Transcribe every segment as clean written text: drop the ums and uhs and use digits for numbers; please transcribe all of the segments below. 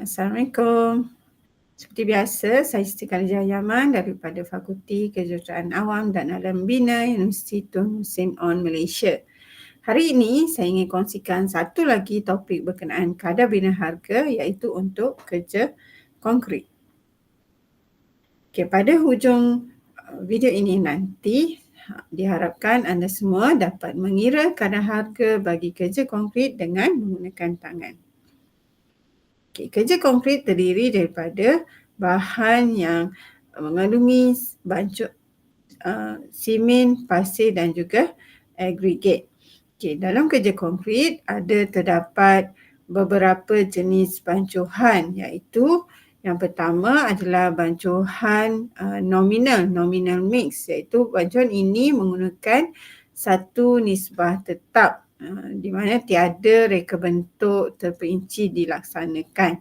Assalamualaikum. Seperti biasa, saya Siti Khadijah Yaman daripada Fakulti Kejuruteraan Awam dan Alam Bina Universiti Tun Hussein On Malaysia. Hari ini saya ingin kongsikan satu lagi topik berkenaan kadar bina harga iaitu untuk kerja konkrit. Pada hujung video ini nanti diharapkan anda semua dapat mengira kadar harga bagi kerja konkrit dengan menggunakan tangan. Kerja konkrit terdiri daripada bahan yang mengandungi bancuk simen, pasir dan juga agregat. Dalam kerja konkrit terdapat beberapa jenis bancuhan, iaitu yang pertama adalah bancuhan nominal mix, iaitu bancuhan ini menggunakan satu nisbah tetap di mana tiada reka bentuk terperinci dilaksanakan.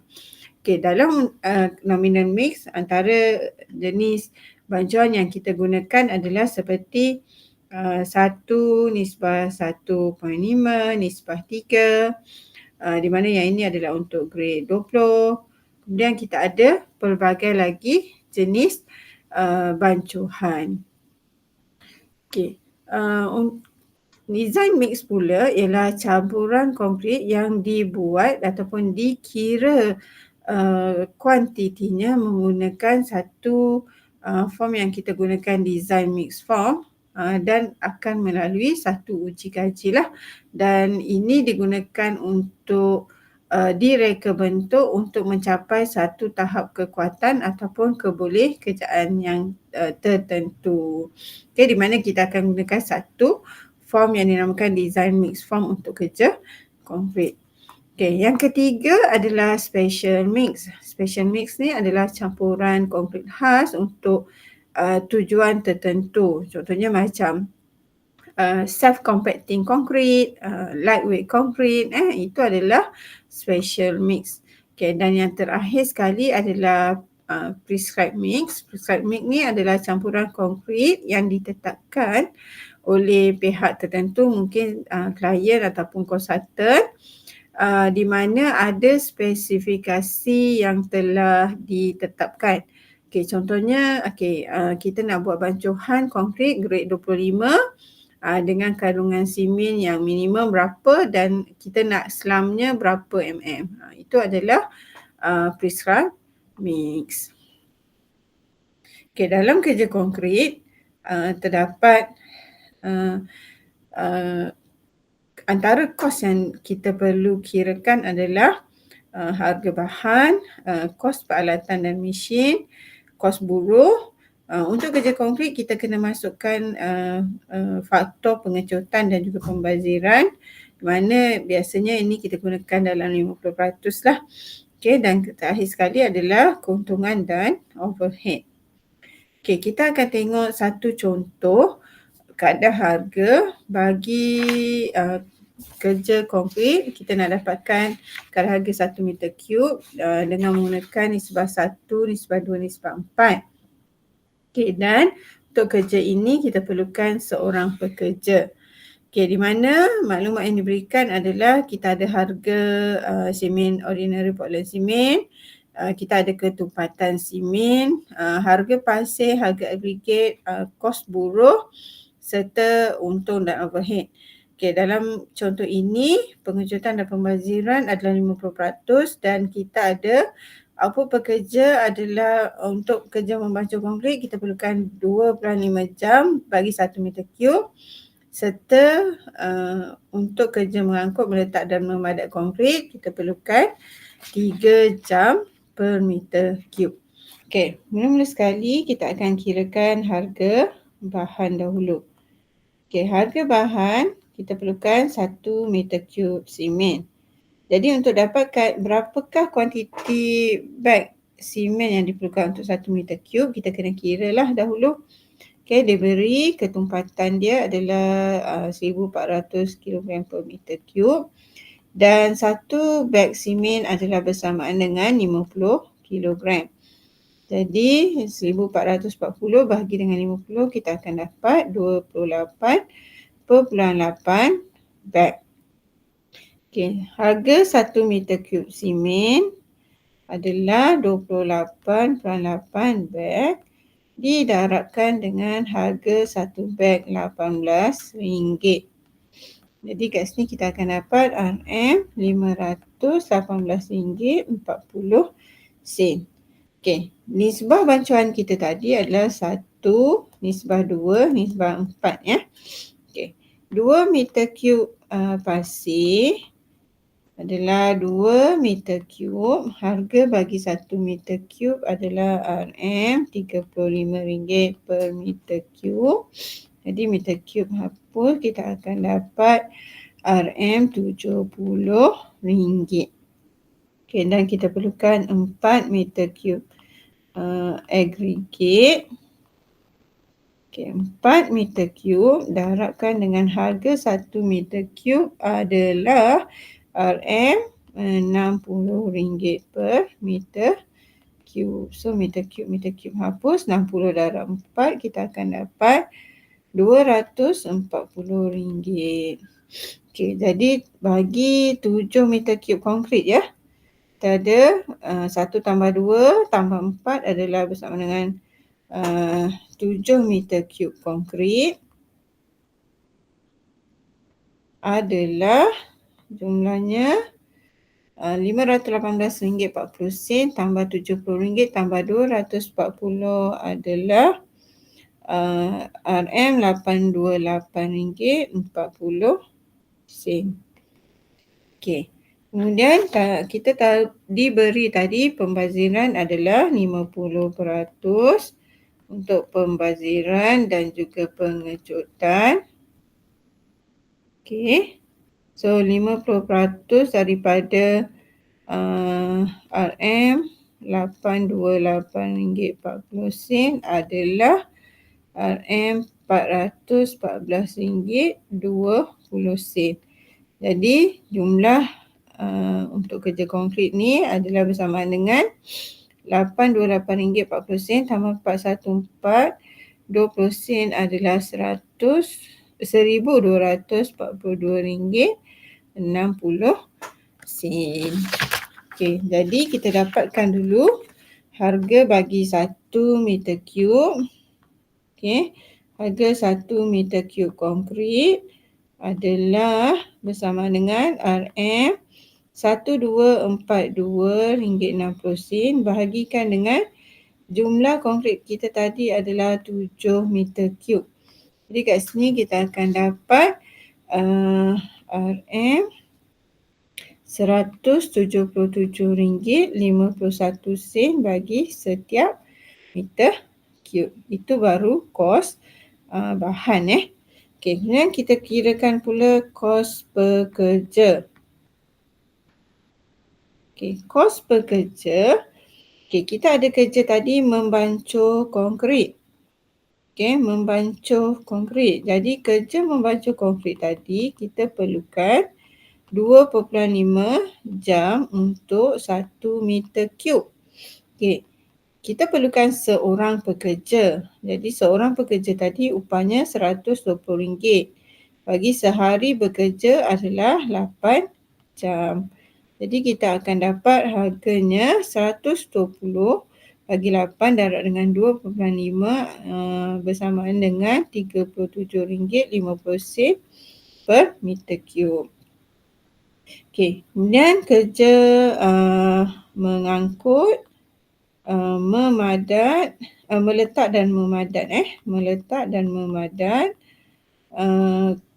Dalam nominal mix, antara jenis bancuhan yang kita gunakan adalah seperti 1:1.5, nisbah 3, di mana yang ini adalah untuk grade 20. Kemudian kita ada pelbagai lagi jenis bancuhan. Design mix pula ialah campuran konkrit yang dibuat ataupun dikira kuantitinya menggunakan satu form yang kita gunakan design mix form dan akan melalui satu uji kaji lah, dan ini digunakan untuk direka bentuk untuk mencapai satu tahap kekuatan ataupun keboleh kerjaan yang tertentu. Di mana kita akan gunakan satu form yang dinamakan design mix form untuk kerja konkrit. Yang ketiga adalah special mix. Special mix ni adalah campuran konkrit khas untuk tujuan tertentu. Contohnya macam self-compacting concrete, lightweight concrete, itu adalah special mix. Dan yang terakhir sekali adalah prescribed mix. Prescribed mix ni adalah campuran konkrit yang ditetapkan oleh pihak tertentu, mungkin klien ataupun konsultan, di mana ada spesifikasi yang telah ditetapkan. Contohnya kita nak buat bancuhan konkrit grade 25 dengan kandungan simen yang minimum berapa dan kita nak slamnya berapa mm. Itu adalah prescribed mix. Dalam kerja konkrit terdapat antara kos yang kita perlu kirakan adalah harga bahan, kos peralatan dan mesin, kos buruh. Untuk kerja konkrit kita kena masukkan faktor pengecutan dan juga pembaziran, di mana biasanya ini kita gunakan dalam 50% lah. Dan terakhir sekali adalah keuntungan dan overhead. Kita akan tengok satu contoh kadar harga bagi kerja konkrit. Kita nak dapatkan kadar harga 1 meter cube dengan menggunakan nisbah 1, nisbah 2, nisbah 4. Dan untuk kerja ini kita perlukan seorang pekerja. Di mana maklumat yang diberikan adalah kita ada harga simen ordinary Portland simen, kita ada ketumpatan simen, harga pasir, harga agregat, kos buruh serta untung dan overhead. Dalam contoh ini pengecutan dan pembaziran adalah 50% dan kita ada output pekerja adalah untuk kerja membancuh konkrit kita perlukan 2.5 jam bagi 1 meter cube, serta untuk kerja mengangkut, meletak dan memadat konkrit kita perlukan 3 jam per meter cube. Mula-mula sekali kita akan kirakan harga bahan dahulu. Harga bahan kita perlukan 1 meter cube simen. Jadi untuk dapatkan berapakah kuantiti beg simen yang diperlukan untuk 1 meter cube, kita kena kira lah dahulu. Dia beri ketumpatan dia adalah 1400 kg per meter cube dan satu beg simen adalah bersamaan dengan 50 kg. Jadi 1440 bahagi dengan 50 kita akan dapat 28.8 beg. Harga 1 meter cube simen adalah 28.8 beg didarabkan dengan harga satu beg RM18. Jadi kat sini kita akan dapat RM518.40. Okey, nisbah bancuan kita tadi adalah 1, nisbah 2, nisbah 4 ya. Okey, 2 meter cube pasir adalah 2 meter cube. Harga bagi 1 meter cube adalah RM35 per meter cube. Jadi meter cube hapus, kita akan dapat RM70. Okey, dan kita perlukan 4 meter cube aggregate. Okey, 4 meter cube darabkan dengan harga 1 meter cube adalah RM60 per meter cube. So meter cube hapus, 60 darab 4, kita akan dapat RM240. Okey, jadi bagi 7 meter cube konkrit ya. Kita ada 1 tambah 2 tambah 4 adalah bersama dengan 7 meter cube konkrit adalah jumlahnya RM518.40 tambah RM70 tambah RM240 adalah RM828.40. Okey. Kemudian kita diberi tadi pembaziran adalah 50% untuk pembaziran dan juga pengecutan. Okey. So 50% daripada RM828.40 adalah RM414.20. Jadi jumlah untuk kerja konkrit ni adalah bersamaan dengan RM828.40 tambah RM414, 20 adalah RM1,242.60. Okey, jadi kita dapatkan dulu harga bagi 1 meter cube. Okey, harga 1 meter cube konkrit adalah bersama dengan RM1242.60 bahagikan dengan jumlah konkrit kita tadi adalah 7 meter cube. Jadi kat sini kita akan dapat RM177.51 bagi setiap meter cube. Itu baru kos bahan Okey, kemudian kita kirakan pula kos pekerja. Okey, kos pekerja. Okey, kita ada kerja tadi membancuh konkrit. Okey, membancuh konkrit. Jadi kerja membancuh konkrit tadi kita perlukan 2.5 jam untuk 1 meter cube. Okey, kita perlukan seorang pekerja. Jadi seorang pekerja tadi upahnya RM120. Bagi sehari bekerja adalah 8 jam. Jadi kita akan dapat harganya 120 bagi 8 darab dengan 2.5 bersamaan dengan RM37.50 per meter cube. Okey, kemudian kerja mengangkut, memadat, meletak dan memadat meletak dan memadat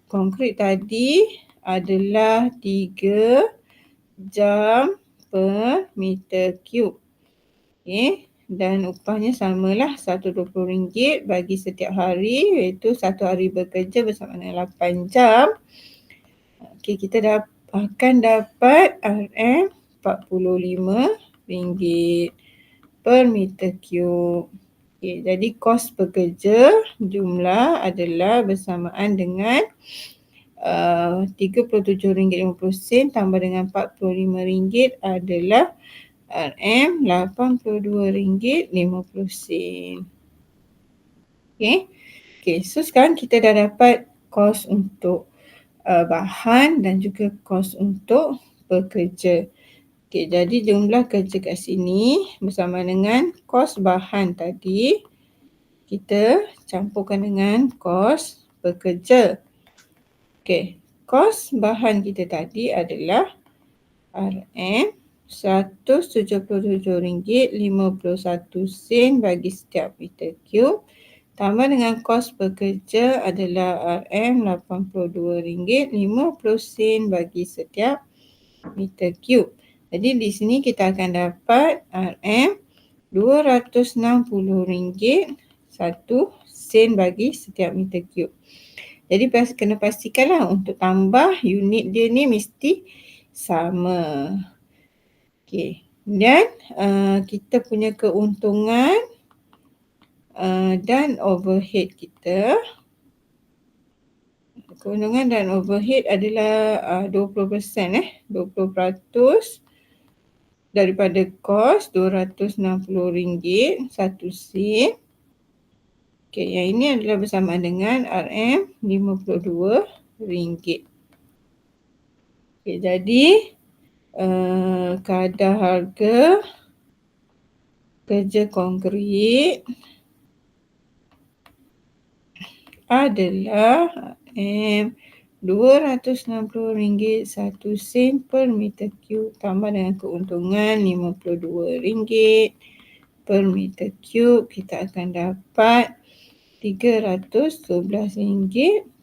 konkrit tadi adalah 3 jam per meter cube. Okey, dan upahnya samalah RM120 bagi setiap hari, iaitu satu hari bekerja bersama dengan 8 jam. Okey, kita akan dapat RM45 per meter cube. Okay, jadi kos pekerja jumlah adalah bersamaan dengan RM37.50 tambah dengan RM45 adalah RM82.50. Okay, so sekarang kita dah dapat kos untuk bahan dan juga kos untuk pekerja. Okey, jadi jumlah kerja kat sini bersama dengan kos bahan tadi, kita campurkan dengan kos pekerja. Okey, kos bahan kita tadi adalah RM177.51 bagi setiap meter cube, tambah dengan kos pekerja adalah RM82.50 bagi setiap meter cube. Jadi di sini kita akan dapat RM260.01 bagi setiap meter cube. Jadi kena pastikanlah untuk tambah unit dia ni mesti sama. Okey. Dan kita punya keuntungan dan overhead kita. Keuntungan dan overhead adalah 20%, 20% daripada kos RM260.01. Okey, yang ini adalah bersama dengan RM52. Okey, jadi kadar harga kerja konkrit adalah RM260.01 per meter cube tambah dengan keuntungan RM52 per meter cube, kita akan dapat RM312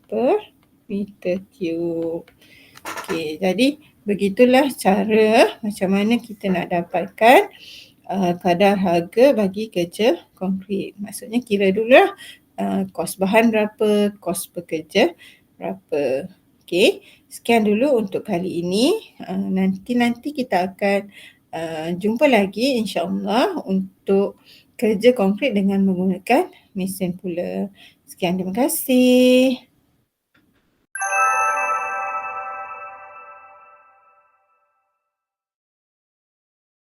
per meter cube. Okey, jadi begitulah cara macam mana kita nak dapatkan kadar harga bagi kerja konkrit. Maksudnya kira dululah kos bahan berapa, kos pekerja berapa. Okey, sekian dulu untuk kali ini. Nanti kita akan jumpa lagi insya-Allah untuk kerja konkrit dengan menggunakan mesin pula. Sekian, terima kasih.